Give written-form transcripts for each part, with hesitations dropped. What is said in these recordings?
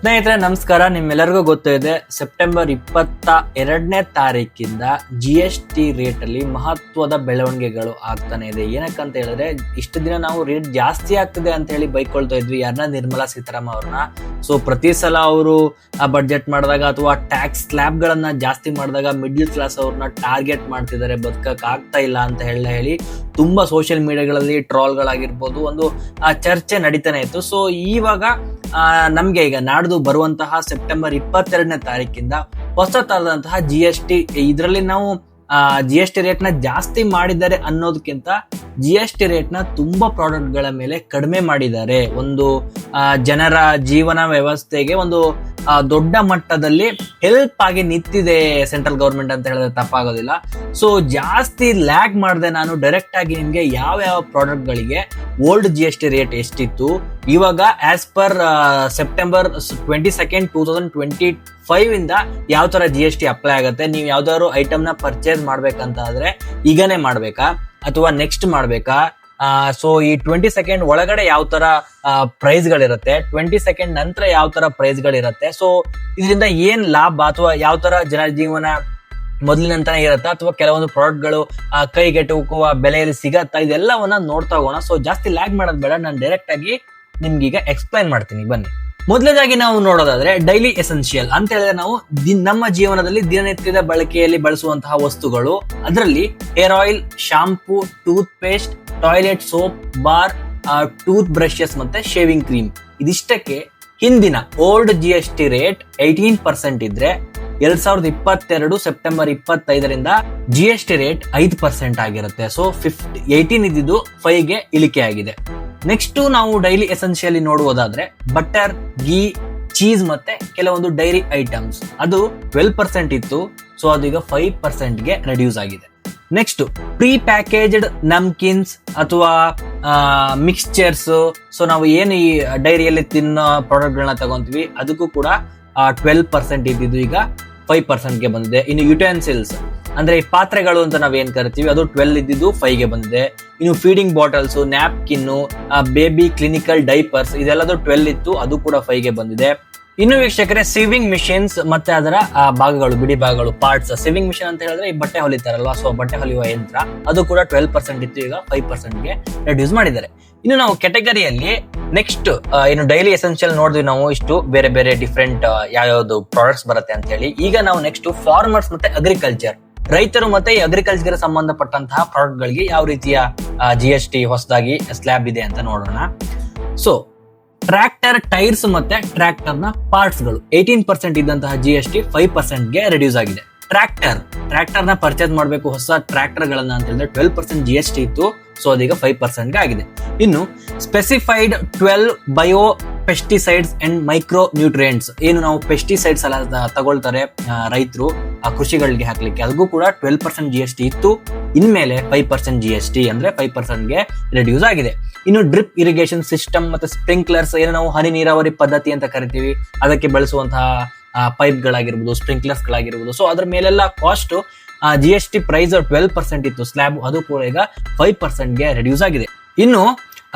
ಸ್ನೇಹಿತರೆ ನಮಸ್ಕಾರ. ನಿಮ್ಮೆಲ್ಲರಿಗೂ ಗೊತ್ತಿದೆ, ಸೆಪ್ಟೆಂಬರ್ 22ನೇ ತಾರೀಕಿಂದ GST ರೇಟ್ ಅಲ್ಲಿ ಮಹತ್ವದ ಬೆಳವಣಿಗೆಗಳು ಆಗ್ತಾನೆ ಇದೆ. ಏನಕ್ಕಂತ ಹೇಳಿದ್ರೆ, ಇಷ್ಟು ದಿನ ನಾವು ರೇಟ್ ಜಾಸ್ತಿ ಆಗ್ತದೆ ಅಂತ ಹೇಳಿ ಬೈಕೊಳ್ತಾ ಇದ್ವಿ ಯಾರನ್ನ, ನಿರ್ಮಲಾ ಸೀತಾರಾಮನ್ ಅವ್ರನ್ನ. ಸೊ ಪ್ರತಿ ಸಲ ಅವರು ಬಡ್ಜೆಟ್ ಮಾಡಿದಾಗ ಅಥವಾ ಟ್ಯಾಕ್ಸ್ ಸ್ಲ್ಯಾಬ್ ಗಳನ್ನ ಜಾಸ್ತಿ ಮಾಡಿದಾಗ ಮಿಡ್ಲ್ ಕ್ಲಾಸ್ ಅವ್ರನ್ನ ಟಾರ್ಗೆಟ್ ಮಾಡ್ತಿದ್ದಾರೆ, ಬದುಕಕ್ ಆಗ್ತಾ ಇಲ್ಲ ಅಂತ ಹೇಳಿ ತುಂಬಾ ಸೋಷಿಯಲ್ ಮೀಡಿಯಾಗಳಲ್ಲಿ ಟ್ರಾಲ್ಗಳಾಗಿರ್ಬೋದು ಒಂದು ಚರ್ಚೆ ನಡೀತಾನೆ ಇತ್ತು. ಸೊ ಇವಾಗ ನಮ್ಗೆ ಈಗ ನಾಡ್ದು ಬರುವಂತಹ ಸೆಪ್ಟೆಂಬರ್ 22ನೇ ತಾರೀಕಿಂದ ಹೊಸ ತರದಂತಹ GST, ಇದರಲ್ಲಿ ನಾವು GST ರೇಟ್ ನ ಜಾಸ್ತಿ ಮಾಡಿದ್ದಾರೆ ಅನ್ನೋದಕ್ಕಿಂತ GST ರೇಟ್ ನ ತುಂಬಾ ಪ್ರಾಡಕ್ಟ್ ಗಳ ಮೇಲೆ ಕಡಿಮೆ ಮಾಡಿದ್ದಾರೆ. ಒಂದು ಜನರ ಜೀವನ ವ್ಯವಸ್ಥೆಗೆ ಒಂದು ದೊಡ್ಡ ಮಟ್ಟದಲ್ಲಿ ಹೆಲ್ಪ್ ಆಗಿ ನಿಂತಿದೆ ಸೆಂಟ್ರಲ್ ಗವರ್ಮೆಂಟ್ ಅಂತ ಹೇಳಿದ್ರೆ ತಪ್ಪಾಗೋದಿಲ್ಲ. ಸೊ ಜಾಸ್ತಿ ಲ್ಯಾಗ್ ಮಾಡಿದೆ ನಾನು ಡೈರೆಕ್ಟ್ ಆಗಿ ನಿಮ್ಗೆ ಯಾವ ಯಾವ ಪ್ರಾಡಕ್ಟ್ ಗಳಿಗೆ ಓಲ್ಡ್ GST ರೇಟ್ ಎಷ್ಟಿತ್ತು, ಇವಾಗ ಆಸ್ ಪರ್ ಸೆಪ್ಟೆಂಬರ್ 22nd 2025 ಇಂದ ಯಾವ ತರ GST ಅಪ್ಲೈ ಆಗುತ್ತೆ, ನೀವು ಯಾವ್ದಾದ್ರು ಐಟಮ್ ನ ಪರ್ಚೇಸ್ ಮಾಡ್ಬೇಕಂತ ಆದ್ರೆ ಈಗನೇ ಮಾಡ್ಬೇಕಾ ಅಥವಾ ನೆಕ್ಸ್ಟ್ ಮಾಡ್ಬೇಕಾ, ಸೊ ಈ 22nd ಒಳಗಡೆ ಯಾವ ತರ ಪ್ರೈಸ್ ಗಳಿರುತ್ತೆ, 22nd ನಂತರ ಯಾವ ತರ ಪ್ರೈಸ್ ಗಳಿರುತ್ತೆ, ಸೊ ಇದರಿಂದ ಏನ್ ಲಾಭ ಅಥವಾ ಯಾವ ತರ ಜನ ಜೀವನ ಮೊದಲಿನಂತಾನೆ ಇರುತ್ತಾ ಅಥವಾ ಕೆಲವೊಂದು ಪ್ರಾಡಕ್ಟ್ ಗಳು ಕೈಗೆಟುಕುವ ಬೆಲೆಯಲ್ಲಿ ಸಿಗತ್ತಾ, ಇದೆಲ್ಲವನ್ನ ನೋಡ್ತಾ ಹೋಗೋಣ. ಸೊ ಜಾಸ್ತಿ ಲ್ಯಾಗ್ ಮಾಡೋದ್ ಬೇಡ, ನಾನು ಡೈರೆಕ್ಟ್ ಆಗಿ ನಿಮ್ಗೀಗ ಎಕ್ಸ್ಪ್ಲೈನ್ ಮಾಡ್ತೀನಿ ಬನ್ನಿ. ಮೊದಲನೇದಾಗಿ ನಾವು ನೋಡೋದಾದ್ರೆ ಡೈಲಿ ಎಸೆನ್ಷಿಯಲ್ ಅಂತ ಹೇಳಿದ್ರೆ ನಾವು ನಮ್ಮ ಜೀವನದಲ್ಲಿ ದಿನನಿತ್ಯದ ಬಳಕೆಯಲ್ಲಿ ಬಳಸುವಂತಹ ವಸ್ತುಗಳು. ಅದರಲ್ಲಿ hair oil, shampoo, tooth paste, toilet soap, bar, tooth brushes ಮತ್ತೆ ಶೇವಿಂಗ್ ಕ್ರೀಮ್. ಇದಿಷ್ಟಕ್ಕೆ ಹಿಂದಿನ ಓಲ್ಡ್ GST ರೇಟ್ 18% ಇದ್ರೆ 2022 ಸೆಪ್ಟೆಂಬರ್ 25ರಿಂದ GST ರೇಟ್ 5% ಆಗಿರುತ್ತೆ. ಸೊ 18 ಇದ್ದಿದ್ದು 5ಗೆ ಇಳಿಕೆ ಆಗಿದೆ. ನೆಕ್ಸ್ಟ್ ನಾವು ಡೈಲಿ ಎಸೆನ್ಷಿಯಲಿ ನೋಡುವುದಾದ್ರೆ ಬಟರ್, ಗೀ, ಚೀಸ್ ಮತ್ತೆ ಕೆಲವೊಂದು ಡೈರಿ ಐಟಮ್ಸ್, ಅದು 12% ಇತ್ತು. ಸೊ ಅದು ಈಗ 5%ಗೆ ರೆಡ್ಯೂಸ್ ಆಗಿದೆ. ನೆಕ್ಸ್ಟ್ ಪ್ರೀ ಪ್ಯಾಕೇಜ್ಡ್ ನಮ್ಕಿನ್ಸ್ ಅಥವಾ ಮಿಕ್ಸ್ಚರ್ಸ್, ಸೊ ನಾವು ಏನು ಈ ಡೈರಿಯಲ್ಲಿ ತಿನ್ನೋ ಪ್ರಾಡಕ್ಟ್ ಗಳನ್ನ ತಗೊಂತೀವಿ ಅದಕ್ಕೂ ಕೂಡ 12% ಇದ್ದಿದ್ದು ಈಗ 5%ಗೆ ಬಂದಿದೆ. ಇನ್ನು ಯುಟೆನ್ಸಿಲ್ಸ್ ಅಂದ್ರೆ ಈ ಪಾತ್ರೆಗಳು ಅಂತ ನಾವ್ ಏನ್ ಕರಿತೀವಿ ಅದು 12 ಇದ್ದಿದ್ದು 5ಗೆ ಬಂದಿದೆ. ಇನ್ನು feeding bottles, napkin, baby clinical diapers ಇದೆಲ್ಲದು 12 ಇತ್ತು, ಅದು ಕೂಡ 5ಗೆ ಬಂದಿದೆ. ಇನ್ನು ವೀಕ್ಷಕರೇ, ಸಿವಿಂಗ್ ಮಿಷಿನ್ಸ್ ಮತ್ತೆ ಅದರ ಭಾಗಗಳು, ಬಿಡಿ ಭಾಗಗಳು, ಪಾರ್ಟ್ಸ್. ಸಿವಿಂಗ್ ಮಿಷಿನ್ ಅಂತ ಹೇಳಿದ್ರೆ ಈ ಬಟ್ಟೆ ಹೊಲಿತಾರಲ್ವಾ, ಸೊ ಬಟ್ಟೆ ಹೊಲಿಯುವ ಯಂತ್ರ, ಅದು ಕೂಡ 12% ಇತ್ತು, ಈಗ 5%ಗೆ ರೆಡ್ಯೂಸ್ ಮಾಡಿದ್ದಾರೆ. ಇನ್ನು ನಾವು ಕೆಟಗರಿಯಲ್ಲಿ ನೆಕ್ಸ್ಟ್ ಏನು ಡೈಲಿ ಎಸೆನ್ಷಿಯಲ್ ನೋಡಿದ್ವಿ ನಾವು, ಇಷ್ಟು ಬೇರೆ ಬೇರೆ ಡಿಫ್ರೆಂಟ್ ಯಾವ್ಯಾವ್ದು ಪ್ರಾಡಕ್ಟ್ಸ್ ಬರುತ್ತೆ ಅಂತ ಹೇಳಿ. ಈಗ ನಾವು ನೆಕ್ಸ್ಟ್ ಫಾರ್ಮರ್ಸ್ ಮತ್ತೆ ಅಗ್ರಿಕಲ್ಚರ್, ರೈತರು ಮತ್ತೆ ಈ ಅಗ್ರಿಕಲ್ಚರ್ ಸಂಬಂಧಪಟ್ಟಂತಹ ಪ್ರಾಡಕ್ಟ್ ಗಳಿಗೆ ಯಾವ ರೀತಿಯ GST ಹೊಸದಾಗಿ ಸ್ಲ್ಯಾಬ್ ಇದೆ ಅಂತ ನೋಡೋಣ. ಸೊ ಟ್ರ್ಯಾಕ್ಟರ್ ಟೈರ್ಸ್ ಮತ್ತೆ ಟ್ರ್ಯಾಕ್ಟರ್ ನ ಪಾರ್ಟ್ಸ್ ಗಳು 18% ಇದ್ದಂತಹ GST 5%ಗೆ ರೆಡ್ಯೂಸ್ ಆಗಿದೆ. ಟ್ರ್ಯಾಕ್ಟರ್ ನ ಪರ್ಚೇಸ್ ಮಾಡಬೇಕು ಹೊಸ ಟ್ರ್ಯಾಕ್ಟರ್ ಗಳನ್ನ ಅಂತ ಹೇಳಿದ್ರೆ 12% GST ಇತ್ತು, ಸೊ ಅದೀಗ 5%ಗೆ ಆಗಿದೆ. ಇನ್ನು specified 12 bio pesticides and micro nutrients, ಏನು ನಾವು ಪೆಸ್ಟಿಸೈಡ್ಸ್ ಎಲ್ಲ ತಗೊಳ್ತಾರೆ ರೈತರು ಕೃಷಿಗಳಿಗೆ ಹಾಕ್ಲಿಕ್ಕೆ, ಅದಕ್ಕೂ ಕೂಡ 12% GST ಇತ್ತು, ಇನ್ಮೇಲೆ 5% GST ಅಂದ್ರೆ 5%ಗೆ ರೆಡ್ಯೂಸ್ ಆಗಿದೆ. ಇನ್ನು ಡ್ರಿಪ್ ಇರಿಗೇಷನ್ ಸಿಸ್ಟಮ್ ಮತ್ತೆ ಸ್ಪ್ರಿಂಕ್ಲರ್ಸ್, ಏನು ನಾವು ಹನಿ ನೀರಾವರಿ ಪದ್ಧತಿ ಅಂತ ಕರಿತೀವಿ, ಅದಕ್ಕೆ ಬಳಸುವಂತಹ ಪೈಪ್ ಗಳಾಗಿರ್ಬೋದು, ಸ್ಪ್ರಿಂಕ್ಲರ್ಸ್ ಗಳಾಗಿರ್ಬೋದು, ಸೊ ಅದ್ರ ಮೇಲೆಲ್ಲ ಕಾಸ್ಟ್ GST ಪ್ರೈಸ್ 12% ಇತ್ತು ಸ್ಲ್ಯಾಬ್, ಅದು ಕೂಡ ಈಗ 5%ಗೆ ರೆಡ್ಯೂಸ್ ಆಗಿದೆ. ಇನ್ನು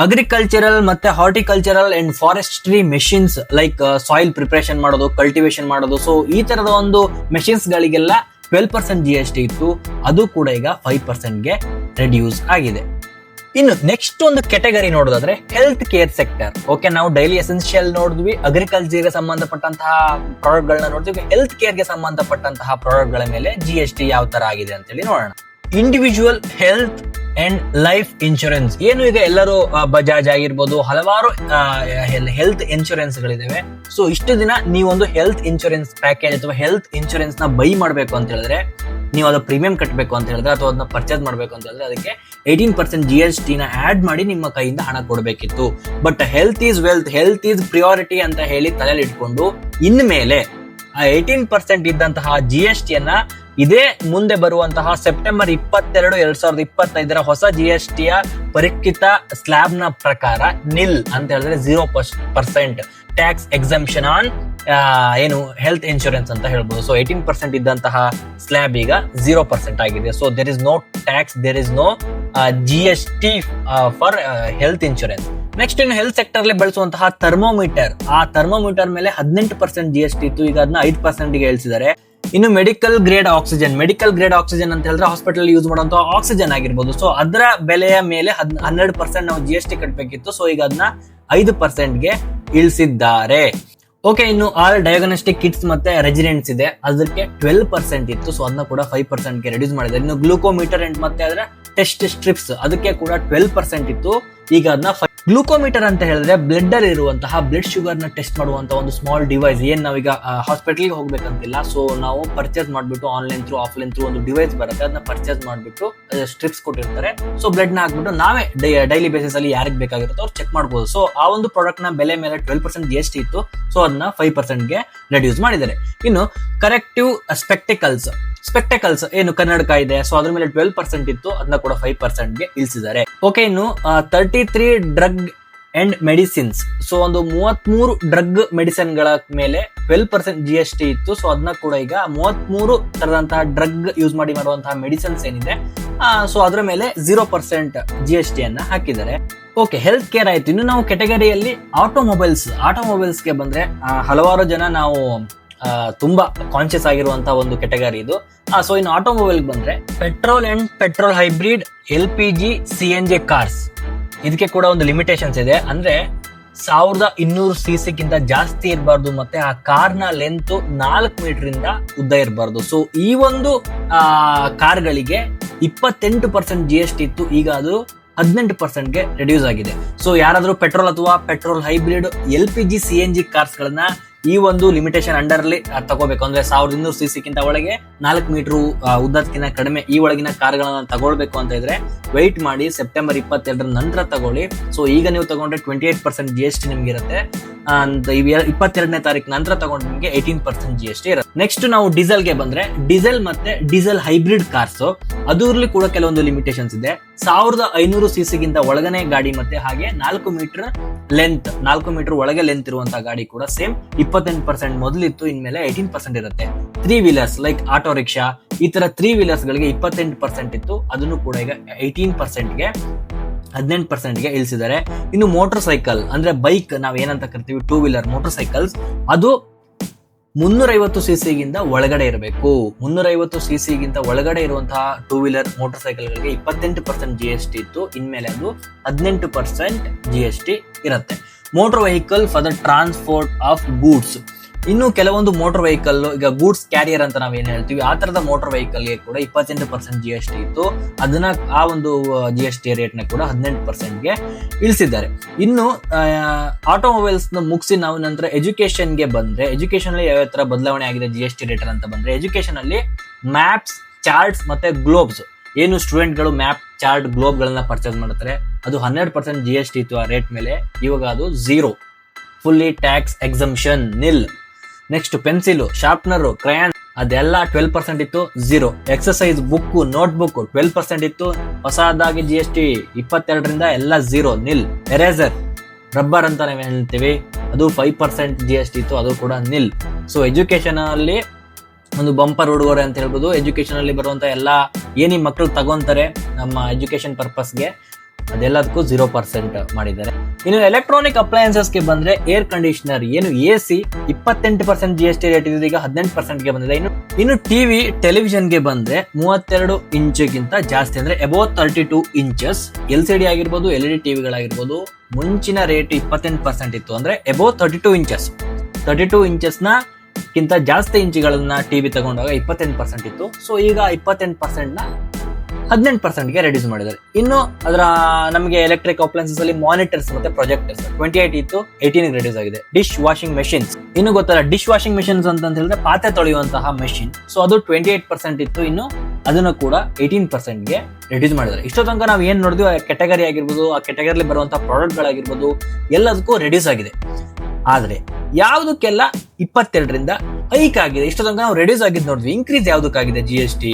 ಅಗ್ರಿಕಲ್ಚರಲ್ ಮತ್ತೆ horticultural and forestry machines like soil preparation ಮಾಡೋದು, ಕಲ್ಟಿವೇಶನ್ ಮಾಡೋದು, ಸೊ ಈ ತರದ ಒಂದು ಮೆಷಿನ್ಸ್ ಗಳಿಗೆಲ್ಲ 12% GST ಇತ್ತು, ಅದು ಕೂಡ ಈಗ 5%ಗೆ ರೆಡ್ಯೂಸ್ ಆಗಿದೆ. ಇನ್ನು ನೆಕ್ಸ್ಟ್ ಒಂದು ಕೆಟಗರಿ ನೋಡೋದಾದ್ರೆ ಹೆಲ್ತ್ ಕೇರ್ ಸೆಕ್ಟರ್. ಓಕೆ, ನಾವು ಡೈಲಿ ಎಸೆನ್ಷಿಯಲ್ ನೋಡಿದ್ವಿ, ಅಗ್ರಿಕಲ್ಚರ್ಗೆ ಸಂಬಂಧಪಟ್ಟಂತಹ ಪ್ರಾಡಕ್ಟ್ ಗಳನ್ನ ನೋಡಿದ್ವಿ, ಹೆಲ್ತ್ ಕೇರ್ಗೆ ಸಂಬಂಧಪಟ್ಟಂತಹ ಪ್ರಾಡಕ್ಟ್ ಗಳ ಮೇಲೆ GST ಯಾವ ತರ ಆಗಿದೆ ಅಂತ ಹೇಳಿ ನೋಡೋಣ. Individual health and life insurance, ಏನು ಈಗ ಎಲ್ಲರೂ ಬಜಾಜ್ ಆಗಿರ್ಬೋದು, ಹಲವಾರು ಹೆಲ್ತ್ ಇನ್ಶೂರೆನ್ಸ್ ಗಳಿದಾವೆ. ಸೊ ಇಷ್ಟು ದಿನ ನೀವೊಂದು ಹೆಲ್ತ್ ಇನ್ಶೂರೆನ್ಸ್ ಪ್ಯಾಕೇಜ್ ಅಥವಾ ಹೆಲ್ತ್ ಇನ್ಶೂರೆನ್ಸ್ ನ ಬೈ ಮಾಡಬೇಕು ಅಂತ ಹೇಳಿದ್ರೆ, ನೀವು ಅದು ಪ್ರೀಮಿಯಂ ಕಟ್ಟಬೇಕು ಅಂತ ಹೇಳಿದ್ರೆ ಅಥವಾ ಅದನ್ನ ಪರ್ಚೇಸ್ ಮಾಡಬೇಕು ಅಂತ ಹೇಳಿದ್ರೆ ಅದಕ್ಕೆ 18% GST ನ ಆಡ್ ಮಾಡಿ ನಿಮ್ಮ ಕೈಯಿಂದ ಹಣ ಕೊಡಬೇಕಿತ್ತು. But health is wealth, health is priority ಅಂತ ಹೇಳಿ ತಲೆಯಲ್ಲಿ ಇಟ್ಕೊಂಡು ಇನ್ಮೇಲೆ ಆ 18% ಇದ್ದಂತಹ GST ಯನ್ನ ಇದೇ ಮುಂದೆ ಬರುವಂತಹ ಸೆಪ್ಟೆಂಬರ್ 22, 2025 ಹೊಸ GST ಯ ಪರಿಷ್ಕೃತ ಸ್ಲ್ಯಾಬ್ ನ ಪ್ರಕಾರ ನಿಲ್ ಅಂತ ಹೇಳಿದ್ರೆ 0% ಟ್ಯಾಕ್ಸ್ ಎಕ್ಸಂಪ್ಷನ್ ಆನ್ ಏನು ಹೆಲ್ತ್ ಇನ್ಶೂರೆನ್ಸ್ ಅಂತ ಹೇಳ್ಬೋದು. ಸೊ 18% ಇದ್ದಂತಹ ಸ್ಲ್ಯಾಬ್ ಈಗ 0% ಆಗಿದೆ. So there is no tax, there is no GST for health insurance. Next ಇನ್ನು ಹೆಲ್ತ್ ಸೆಕ್ಟರ್ ಅಲ್ಲಿ ಬಳಸುವಂತಹ ಥರ್ಮೋಮೀಟರ್, ಆ ಥರ್ಮೋಮೀಟರ್ ಮೇಲೆ 18% GST ಇತ್ತು, ಈಗ ಅದನ್ನ 5% ಗೆ ಇಳಿಸಿದ್ದಾರೆ. ಇನ್ನು ಮೆಡಿಕಲ್ ಗ್ರೇಡ್ ಆಕ್ಸಿಜನ್ ಅಂತ ಹೇಳಿದ್ರೆ ಹಾಸ್ಪಿಟಲ್ ಯೂಸ್ ಮಾಡುವಂತಹ ಆಕ್ಸಿಜನ್ ಆಗಿರ್ಬೋದು. ಸೊ ಅದರ ಬೆಲೆಯ ಮೇಲೆ 12% ನಾವು GST ಕಟ್ಟಬೇಕಿತ್ತು. ಸೊ ಈಗ ಅದನ್ನ 5% ಗೆ ಇಳಿಸಿದ್ದಾರೆ. ಓಕೆ, ಇನ್ನು ಆಲ್ ಡಯಾಗ್ನೋಸ್ಟಿಕ್ ಕಿಟ್ಸ್ ಮತ್ತೆ ರೆಜಿಡೆಂಟ್ಸ್ ಇದೆ, ಅದಕ್ಕೆ 12% ಇತ್ತು. ಸೊ ಅದನ್ನ ಕೂಡ 5% ಗೆ ರೆಡ್ಯೂಸ್ ಮಾಡಿದ್ದಾರೆ. ಇನ್ನು ಗ್ಲೂಕೋಮೀಟರ್ ಅಂಡ್ ಮತ್ತೆ ಅದರ ಟೆಸ್ಟ್ ಸ್ಟ್ರಿಪ್ಸ್ ಅದಕ್ಕೆ ಕೂಡ 12% ಇತ್ತು, ಈಗ ಅದನ್ನ ಗ್ಲೂಕೋಮೀಟರ್ ಅಂತ ಹೇಳಿದ್ರೆ ಬ್ಲಡ್ ಅಲ್ಲಿ ಇರುವಂತಹ ಬ್ಲಡ್ ಶುಗರ್ ನ ಟೆಸ್ಟ್ ಮಾಡುವಂತಹ ಒಂದು ಸ್ಮಾಲ್ ಡಿವೈಸ್. ಏನ್ ನಾವೀಗ ಹಾಸ್ಪಿಟಲ್ ಗೆ ಹೋಗ್ಬೇಕಂತಿಲ್ಲ, ಸೊ ನಾವು ಪರ್ಚೇಸ್ ಮಾಡ್ಬಿಟ್ಟು ಆನ್ಲೈನ್ ಥ್ರೂ ಆಫ್ಲೈನ್ ಥ್ರೂ ಒಂದು ಡಿವೈಸ್ ಬರುತ್ತೆ, ಅದನ್ನ ಪರ್ಚೇಸ್ ಮಾಡ್ಬಿಟ್ಟು ಸ್ಟ್ರಿಪ್ಸ್ ಕೊಟ್ಟಿರ್ತಾರೆ. ಸೊ ಬ್ಲಡ್ ನ ಹಾಕ್ಬಿಟ್ಟು ನಾವೇ ಡೈಲಿ ಬೇಸಿಸ್ ಅಲ್ಲಿ ಯಾರಿಗೆ ಬೇಕಾಗಿರುತ್ತೋ ಅವ್ರು ಚೆಕ್ ಮಾಡಬಹುದು. ಸೊ ಆ ಒಂದು ಪ್ರಾಡಕ್ಟ್ ನ ಬೆಲೆ ಮೇಲೆ 12% GST ಇತ್ತು, ಸೊ ಅದನ್ನ 5% ಗೆ ರೆಡ್ಯೂಸ್ ಮಾಡಿದ್ದಾರೆ. ಇನ್ನು ಕರೆಕ್ಟಿವ್ ಸ್ಪೆಕ್ಟಕಲ್ಸ್ ಏನು ಕನ್ನಡಕ ಇದೆ, ಸೊ ಅದ್ರ ಮೇಲೆ 12% ಇತ್ತು, ಅದನ್ನ ಕೂಡ 5% ಗೆ ಇಳಿಸಿದ್ದಾರೆ. ಓಕೆ, ಇನ್ನು 33 ಡ್ರಗ್ ಅಂಡ್ ಮೆಡಿಸಿನ್ಸ್, ಸೊ ಒಂದು 33 ಡ್ರಗ್ ಮೆಡಿಸಿನ್ ಗಳ ಮೇಲೆ 12% GST ಇತ್ತು. ಸೊ ಅದನ್ನ ಕೂಡ ಈಗ 33 ತರದಂತಹ ಡ್ರಗ್ ಯೂಸ್ ಮಾಡುವಂತಹ ಮೆಡಿಸಿನ್ಸ್ ಏನಿದೆ, ಸೊ ಅದ್ರ ಮೇಲೆ 0% GST ಅನ್ನ ಹಾಕಿದ್ದಾರೆ. ಓಕೆ, ಹೆಲ್ತ್ ಕೇರ್ ಆಯ್ತು. ಇನ್ನು ನಾವು ಕೆಟಗರಿಯಲ್ಲಿ ಆಟೋಮೊಬೈಲ್ಸ್ ಗೆ ಬಂದ್ರೆ ಹಲವಾರು ಜನ ನಾವು ತುಂಬಾ ಕಾನ್ಶಿಯಸ್ ಆಗಿರುವಂತಹ ಒಂದು ಕೆಟಗರಿ ಇದು. ಸೊ ಇನ್ನು ಆಟೋಮೊಬೈಲ್ ಬಂದ್ರೆ petrol and petrol hybrid LPG CNG cars, ಇದಕ್ಕೆ ಕೂಡ ಒಂದು ಲಿಮಿಟೇಷನ್ಸ್ ಇದೆ. ಅಂದ್ರೆ 1200 cc ಗಿಂತ ಜಾಸ್ತಿ ಇರಬಾರ್ದು, ಮತ್ತೆ ಆ ಕಾರ್ ನ ಲೆಂತ್ 4 ಮೀಟರ್ ಇಂದ ಉದ್ದ ಇರಬಾರ್ದು. ಸೊ ಈ ಒಂದು ಕಾರ್ಗಳಿಗೆ 28% GST ಇತ್ತು, ಈಗ ಅದು 18% ಗೆ ರೆಡ್ಯೂಸ್ ಆಗಿದೆ. ಸೊ ಯಾರಾದ್ರೂ ಪೆಟ್ರೋಲ್ ಅಥವಾ petrol hybrid LPG CNG cars ಗಳನ್ನ ಈ ಒಂದು ಲಿಮಿಟೇಷನ್ ಅಂಡರ್ ಅಲ್ಲಿ ತಗೋಬೇಕು ಅಂದ್ರೆ 1200 cc ಗಿಂತ ಒಳಗೆ 4 ಮೀಟರ್ ಉದ್ದಕ್ಕಿಂತ ಕಡಿಮೆ ಈ ಒಳಗಿನ ಕಾರ್ಗಳನ್ನ ತಗೊಳ್ಬೇಕು ಅಂತ ಇದ್ರೆ ವೆಯ್ಟ್ ಮಾಡಿ, ಸೆಪ್ಟೆಂಬರ್ 22 ನಂತರ ತಗೊಳ್ಳಿ. ಸೊ ಈಗ ನೀವು ತಗೊಂಡ್ರೆ 28% GST ನಿಮ್ಗೆ ಇರುತ್ತೆ, 22ನೇ ತಾರೀಕು ನಂತರ ತಗೊಂಡ್ರೆ ನಿಮ್ಗೆ 18% GST ಇರುತ್ತೆ. ನೆಕ್ಸ್ಟ್ ನಾವು ಡೀಸೆಲ್ ಗೆ ಬಂದ್ರೆ ಡೀಸೆಲ್ ಮತ್ತೆ ಡೀಸೆಲ್ ಹೈಬ್ರಿಡ್ ಕಾರ್ಸ್, ಅದರಲ್ಲಿ ಕೂಡ ಕೆಲವೊಂದು ಲಿಮಿಟೇಷನ್ಸ್ ಇದೆ. 1500 cc ಗಿಂತ ಒಳಗನೆ ಗಾಡಿ ಮತ್ತೆ ಹಾಗೆ 4 ಮೀಟರ್ ಒಳಗೆ ಲೆಂತ್ ಇರುವಂತಹ ಗಾಡಿ ಕೂಡ ಸೇಮ್ 28% ಮೊದಲಿತ್ತು, ಇನ್ಮೇಲೆ 18% ಇರುತ್ತೆ. 3 ವೀಲರ್ಸ್ ಲೈಕ್ ಆಟೋ ರಿಕ್ಷಾ ಈ ತರ 3 ವೀಲರ್ಸ್ ಗಳಿಗೆ 28% ಇತ್ತು, ಅದನ್ನು ಕೂಡ ಈಗ 18% ಗೆ ಇಳಿಸಿದ್ದಾರೆ. ಇನ್ನು ಮೋಟರ್ ಸೈಕಲ್ ಅಂದ್ರೆ ಬೈಕ್ ನಾವ್ ಏನಂತ ಕರಿತೀವಿ, 2 ವೀಲರ್ ಮೋಟರ್ ಸೈಕಲ್ಸ್, ಅದು 350 cc ಗಿಂತ ಒಳಗಡೆ ಇರಬೇಕು. 350 cc ಗಿಂತ ಒಳಗಡೆ ಇರುವಂತಹ 2 ವೀಲರ್ ಮೋಟರ್ ಸೈಕಲ್ ಗಳಿಗೆ 28% GST ಇತ್ತು, ಇನ್ಮೇಲೆ ಅದು 18% GST ಇರುತ್ತೆ. Motor vehicle for the transport of goods, ಇನ್ನು ಕೆಲವೊಂದು ಮೋಟರ್ ವೆಹಿಕಲ್ ಈಗ ಗೂಡ್ಸ್ ಕ್ಯಾರಿಯರ್ ಅಂತ ನಾವ್ ಏನ್ ಹೇಳ್ತೀವಿ, ಆ ತರದ ಮೋಟರ್ ವೆಹಿಕಲ್ ಗೆ ಕೂಡ 28% GST ಇತ್ತು, ಅದನ್ನ ಆ ಒಂದು GST ರೇಟ್ ನ ಕೂಡ 18% ಗೆ ಇಳಿಸಿದ್ದಾರೆ. ಇನ್ನು ಆಟೋಮೊಬೈಲ್ಸ್ ನ ಮುಗಿಸಿ ನಾವು ನಂತರ ಎಜುಕೇಶನ್ ಗೆ ಬಂದ್ರೆ, ಎಜುಕೇಶನ್ ಅಲ್ಲಿ ಯಾವ ತರ ಬದಲಾವಣೆ ಆಗಿದೆ GST ರೇಟ್ ಅಂತ ಬಂದ್ರೆ, ಎಜುಕೇಶನ್ ಅಲ್ಲಿ ಮ್ಯಾಪ್ಸ್, ಚಾರ್ಟ್ಸ್ ಮತ್ತೆ ಗ್ಲೋಬ್ಸ್, ಏನು ಸ್ಟೂಡೆಂಟ್ ಗಳು ಮ್ಯಾಪ್, ಚಾರ್ಟ್, ಗ್ಲೋಬ್ ಗಳನ್ನ ಪರ್ಚೇಸ್ ಮಾಡ್ತಾರೆ, ಅದು 100% GST ಇತ್ತು ಆ ರೇಟ್ ಮೇಲೆ, ಇವಾಗ ಅದು 0, ಫುಲ್ಲಿ ಟ್ಯಾಕ್ಸ್ ಎಕ್ಸಂಪ್ಷನ್ ನಿಲ್. ನೆಕ್ಸ್ಟ್ ಪೆನ್ಸಿಲ್, ಶಾರ್ಪ್ನರ್, ಕ್ರಯಾನ್ ಅದೆಲ್ಲ 12% ಇತ್ತು, 0. ಎಕ್ಸರ್ಸೈಸ್ ಬುಕ್, ನೋಟ್ ಬುಕ್ 12% ಇತ್ತು, ಹೊಸದಾಗಿ GST 22ರಿಂದ ಎಲ್ಲ 0 ನಿಲ್. ಎರೇಸರ್, ರಬ್ಬರ್ ಅಂತ ನಾವ್ ಹೇಳ್ತೀವಿ, ಅದು 5% GST ಇತ್ತು, ಅದು ಕೂಡ ನಿಲ್. ಸೊ ಎಜುಕೇಶನ್ ಅಲ್ಲಿ ಒಂದು ಬಂಪರ್ ಉಡುಗೊರೆ ಅಂತ ಹೇಳ್ಬೋದು. ಎಜುಕೇಶನ್ ಅಲ್ಲಿ ಬರುವಂತ ಎಲ್ಲಾ ಏನಿ ಮಕ್ಕಳು ತಗೊಂತಾರೆ ನಮ್ಮ ಎಜುಕೇಶನ್ ಪರ್ಪಸ್ಗೆ, ಅದೆಲ್ಲದಕ್ಕೂ 0% ಮಾಡಿದ್ದಾರೆ. ಇನ್ನು ಎಲೆಕ್ಟ್ರಾನಿಕ್ ಅಪ್ಲಯನ್ಸಸ್ ಗೆ ಬಂದ್ರೆ ಏರ್ ಕಂಡೀಷನರ್ ಏನು AC 28% GST ರೇಟ್ ಇದೆ, ಈಗ 18% ಗೆ ಬಂದಿದೆ. ಇನ್ನು ಟಿವಿ, ಟೆಲಿವಿಷನ್ ಗೆ ಬಂದ್ರೆ 32 ಇಂಚ್ಗಿಂತ ಜಾಸ್ತಿ ಅಂದ್ರೆ ಅಬೌವ್ 32 ಇಂಚಸ್ LCD ಆಗಿರ್ಬೋದು, LED ಟಿವಿಗಳಾಗಿರ್ಬೋದು, ಮುಂಚಿನ ರೇಟ್ 28% ಇತ್ತು, ಅಂದ್ರೆ ಅಬೌವ್ 32 ಇಂಚಸ್ ನ ಕಿಂತ ಜಾಸ್ತಿ ಇಂಚಿಗಳನ್ನ ಟಿವಿ ತಗೊಂಡಾಗ 28% ಇತ್ತು. ಸೊ ಈಗ 28% ನ 18% ಗೆ ರೆಡ್ಯೂಸ್ ಮಾಡಿದ್ದಾರೆ. ಇನ್ನು ಅದರ ನಮಗೆ ಎಲೆಕ್ಟ್ರಿಕ್ ಅಪ್ಲಯನ್ಸಸ್ ಅಲ್ಲಿ ಮಾನಿಟರ್ಸ್ ಮತ್ತೆ ಪ್ರೊಜೆಕ್ಟರ್ಸ್ 28 ಇತ್ತು, 18 ಗೆ ರೆಡ್ಯೂಸ್ ಆಗಿದೆ. ಡಿಶ್ ವಾಷಿಂಗ್ ಮೆಷಿನ್ಸ್, ಇನ್ನು ಗೊತ್ತಲ್ಲ ಡಿಶ್ ವಾಷಿಂಗ್ ಮೆಷಿನ್ಸ್ ಅಂತ ಹೇಳಿದ್ರೆ ಪಾತ್ರೆ ತೊಳೆಯುವಂತಹ ಮೆಷಿನ್, ಸೊ ಅದು 28% ಇತ್ತು, ಇನ್ನು ಅದನ್ನು ಕೂಡ 18% ಗೆ ರೆಡ್ಯೂಸ್ ಮಾಡಿದ್ದಾರೆ. ಇಷ್ಟೋ ತನಕ ನಾವು ಏನ್ ನೋಡಿದ್ವಿ, ಕೆಟಗರಿ ಆಗಿರ್ಬೋದು, ಆ ಕೆಟಗರಿಲಿ ಬರುವಂತಹ ಪ್ರಾಡಕ್ಟ್ ಗಳಾಗಿರ್ಬೋದು, ಎಲ್ಲದಕ್ಕೂ ರೆಡ್ಯೂಸ್ ಆಗಿದೆ. ಆದ್ರೆ ಯಾವುದಕ್ಕೆಲ್ಲ 22ರಿಂದ ಹೈಕ್ ಆಗಿದೆ, ಇಷ್ಟೋ ತನಕ ನಾವು ರೆಡ್ಯೂಸ್ ಆಗಿದ್ದು ನೋಡಿದ್ವಿ, ಇನ್ಕ್ರೀಸ್ ಯಾವುದಕ್ಕಾಗಿದೆ GST?